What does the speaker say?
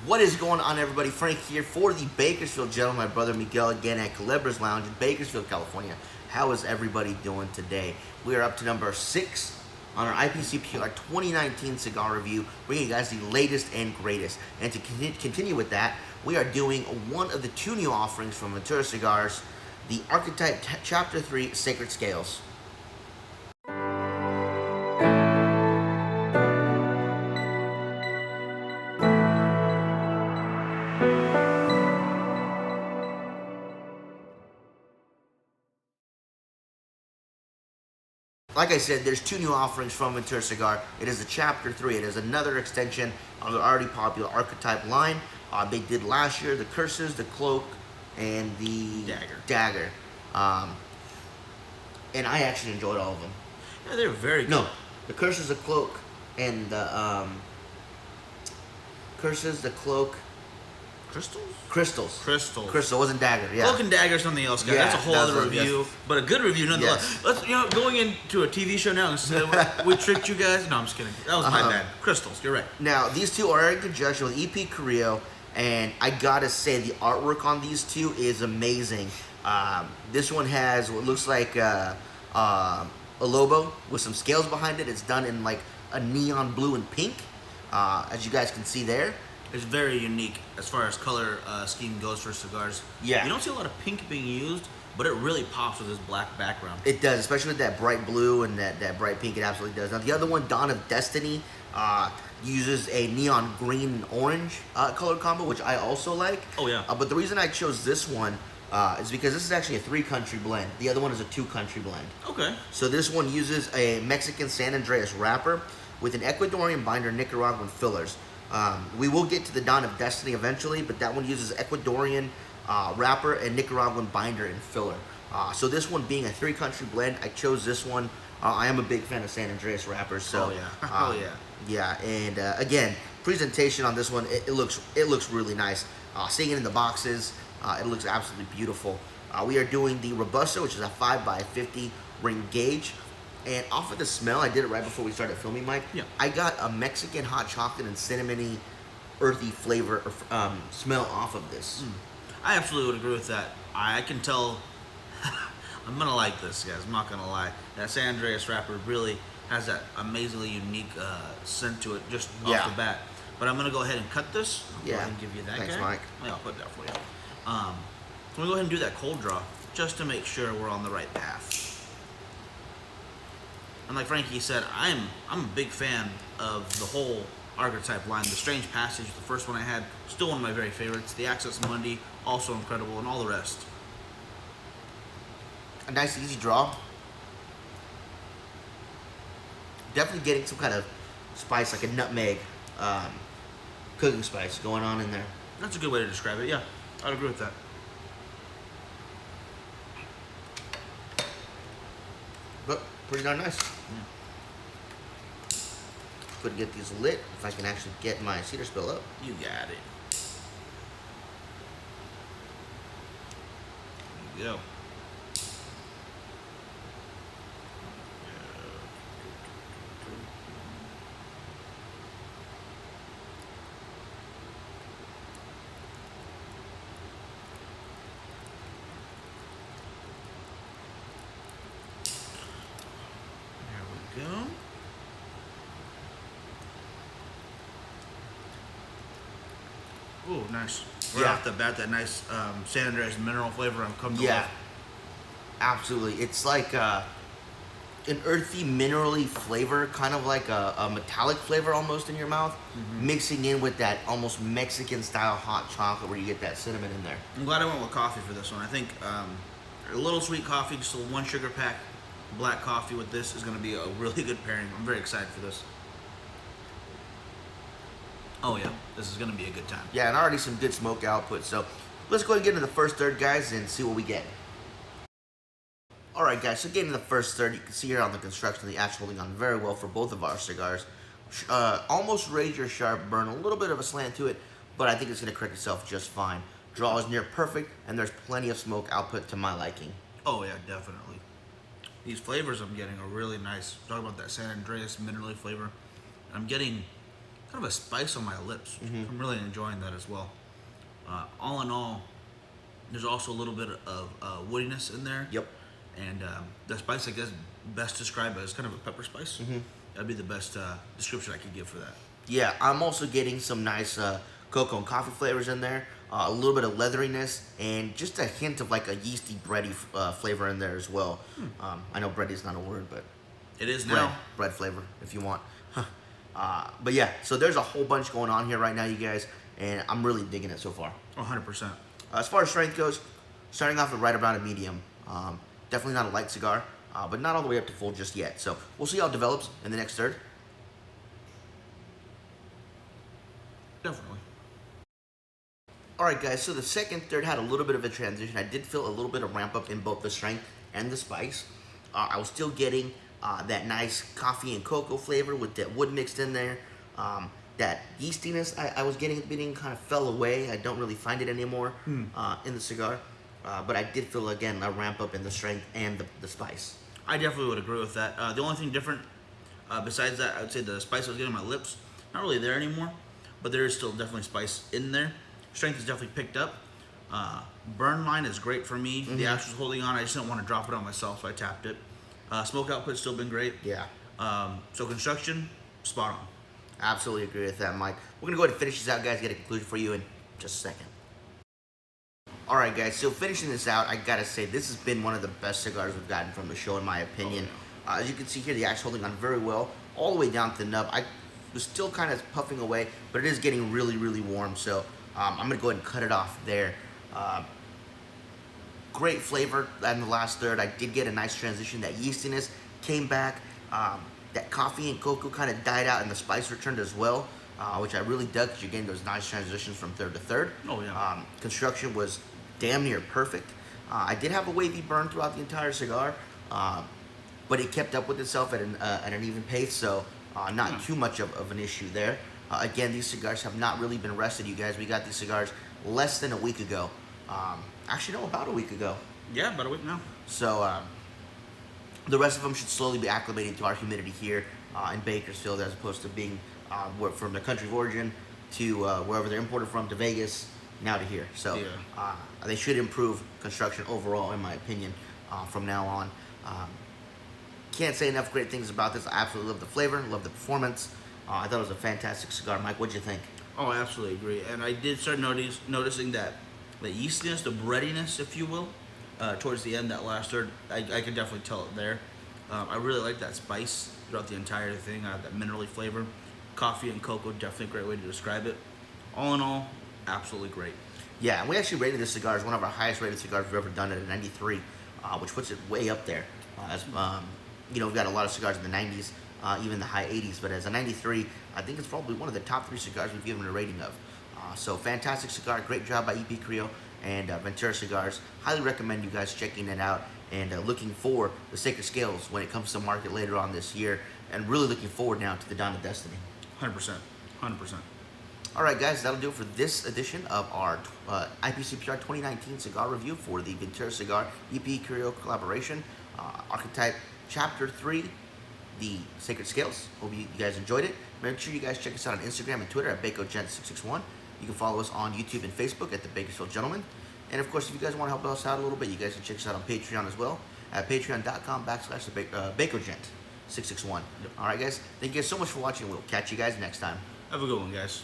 What is going on, everybody? Frank here for the Bakersfield Gentlemen. My brother Miguel again at Calebra's Lounge in Bakersfield, California. How is everybody doing today? We are up to number 6 on our IPCPR 2019 cigar review, bringing you guys the latest and greatest. And to continue with that, we are doing one of the 2 new offerings from Ventura Cigars, the Archetype Chapter 3 Sacred Scales. Like I said, there's 2 new offerings from Ventura Cigar. It is a Chapter 3. It is another extension of the already popular Archetype line. They did last year the Curses, the Cloak, and the Dagger. And I actually enjoyed all of them. Yeah, they were very good. No, the Curses, the Cloak, and the Curses, the Cloak. Crystals. Crystal wasn't Dagger. Yeah. Cloak and Dagger, something else, guys. Yeah, that's a whole other review, but a good review nonetheless. Yes. Let's, going into a TV show now. We tricked you guys. No, I'm just kidding. That was my bad. Crystals. You're right. Now these 2 are in conjunction with EP Carrillo, and I gotta say the artwork on these 2 is amazing. This one has what looks like a Lobo with some scales behind it. It's done in like a neon blue and pink, as you guys can see there. It's very unique as far as color scheme goes for cigars. Yeah. You don't see a lot of pink being used, but it really pops with this black background. It does, especially with that bright blue and that bright pink. It absolutely does. Now the other one, Dawn of Destiny, uses a neon green and orange color combo, which I also like. Oh yeah. But the reason I chose this one is because this is actually a 3-country blend. The other one is a 2-country blend. Okay. So this one uses a Mexican San Andreas wrapper with an Ecuadorian binder, Nicaraguan fillers. We will get to the Dawn of Destiny eventually, but that one uses Ecuadorian wrapper and Nicaraguan binder and filler. So this one being a 3-country blend, I chose this one. I am a big fan of San Andreas wrappers, so oh yeah, oh yeah, yeah. And again, presentation on this one, it looks really nice. Seeing it in the boxes, it looks absolutely beautiful. We are doing the Robusto, which is a 5x50 ring gauge. And off of the smell, I did it right before we started filming, Mike. Yeah. I got a Mexican hot chocolate and cinnamony, earthy flavor smell off of this. I absolutely would agree with that. I can tell. I'm gonna like this, guys. I'm not gonna lie. That San Andreas wrapper really has that amazingly unique scent to it just off the bat. But I'm gonna go ahead and cut this. I'll go ahead and give you that. Thanks, guy. Mike. Yeah, I'll put that for you. So I'm gonna go ahead and do that cold draw just to make sure we're on the right path. And like Frankie said, I'm a big fan of the whole Archetype line. The Strange Passage, the first one I had, still one of my very favorites. The Access Monday, also incredible, and all the rest. A nice easy draw. Definitely getting some kind of spice, like a nutmeg, cooking spice going on in there. That's a good way to describe it, yeah. I'd agree with that. But pretty darn nice. Couldn't get these lit if I can actually get my cedar spill up. You got it. There you go. There we go. Ooh, nice. Right off the bat, that nice San Andreas mineral flavor I'm coming to love. Absolutely. It's like an earthy, minerally flavor, kind of like a metallic flavor almost in your mouth, mixing in with that almost Mexican-style hot chocolate where you get that cinnamon in there. I'm glad I went with coffee for this one. I think a little sweet coffee, just a 1 sugar pack, black coffee with this is going to be a really good pairing. I'm very excited for this. Oh yeah, this is going to be a good time. Yeah, and already some good smoke output. So let's go ahead and get into the first third, guys, and see what we get. Alright, guys, so getting into the first third, you can see here on the construction, the ash holding on very well for both of our cigars. Almost razor sharp burn, a little bit of a slant to it, but I think it's going to correct itself just fine. Draw is near perfect, and there's plenty of smoke output to my liking. Oh yeah, definitely. These flavors I'm getting are really nice. Talk about that San Andreas minerally flavor. I'm getting kind of a spice on my lips. I'm really enjoying that as well. All in all, there's also a little bit of woodiness in there. Yep. And the spice, I guess, best described as kind of a pepper spice. That'd be the best description I could give for that. Yeah, I'm also getting some nice cocoa and coffee flavors in there. A little bit of leatheriness and just a hint of like a yeasty bready flavor in there as well. I know bready is not a word, but it is now. Bread flavor, if you want. But yeah, so there's a whole bunch going on here right now, you guys, and I'm really digging it so far. 100%. As far as strength goes, starting off at right around a medium. Definitely not a light cigar, but not all the way up to full just yet. So we'll see how it develops in the next third. Definitely. All right, guys, so the second third had a little bit of a transition. I did feel a little bit of ramp up in both the strength and the spice. I was still getting that nice coffee and cocoa flavor with that wood mixed in there. That yeastiness I was getting at the beginning kind of fell away. I don't really find it anymore in the cigar. But I did feel, again, a ramp up in the strength and the spice. I definitely would agree with that. The only thing different besides that, I would say the spice I was getting on my lips, not really there anymore, but there is still definitely spice in there. Strength is definitely picked up. Burn line is great for me. The ash was holding on. I just didn't want to drop it on myself, so I tapped it. Smoke output's still been great. Yeah. So construction, spot on. Absolutely agree with that, Mike. We're going to go ahead and finish this out, guys, get a conclusion for you in just a second. All right, guys, so finishing this out, I got to say, this has been one of the best cigars we've gotten from the show, in my opinion. As you can see here, the ash holding on very well, all the way down to the nub. I was still kind of puffing away, but it is getting really, really warm, so I'm going to go ahead and cut it off there. Great flavor in the last third. I did get a nice transition. That yeastiness came back. That coffee and cocoa kind of died out, and the spice returned as well, which I really dug because you're getting those nice transitions from third to third. Oh, yeah. Construction was damn near perfect. I did have a wavy burn throughout the entire cigar, but it kept up with itself at an even pace, so not too much of an issue there. Again, these cigars have not really been rested, you guys. We got these cigars less than a week ago. Actually, no, about a week ago. Yeah, about a week now. So the rest of them should slowly be acclimating to our humidity here in Bakersfield, as opposed to being from the country of origin to wherever they're imported from, to Vegas, now to here. So they should improve construction overall, in my opinion, from now on. Can't say enough great things about this. I absolutely love the flavor, love the performance. I thought it was a fantastic cigar. Mike, what'd you think? Oh, I absolutely agree. And I did start noticing that the yeastiness, the breadiness, if you will, towards the end, that last third, I could definitely tell it there. I really like that spice throughout the entire thing, that minerally flavor. Coffee and cocoa, definitely a great way to describe it. All in all, absolutely great. Yeah, and we actually rated this cigar as one of our highest rated cigars we've ever done at a 93, which puts it way up there. We've got a lot of cigars in the 90s, even the high 80s, but as a 93, I think it's probably one of the top 3 cigars we've given a rating of. So fantastic cigar, great job by EP Creo and Ventura Cigars. Highly recommend you guys checking it out and looking for the Sacred Scales when it comes to market later on this year, and really looking forward now to the Dawn of Destiny. 100%. 100%. All right, guys, that'll do it for this edition of our IPCPR 2019 cigar review for the Ventura Cigar EP Creo collaboration, Archetype Chapter 3, the Sacred Scales. Hope you guys enjoyed it. Make sure you guys check us out on Instagram and Twitter at BacoGent661. You can follow us on YouTube and Facebook at the Bakersfield Gentlemen. And of course, if you guys want to help us out a little bit, you guys can check us out on Patreon as well at patreon.com/BacoGent661. All right, guys. Thank you guys so much for watching. We'll catch you guys next time. Have a good one, guys.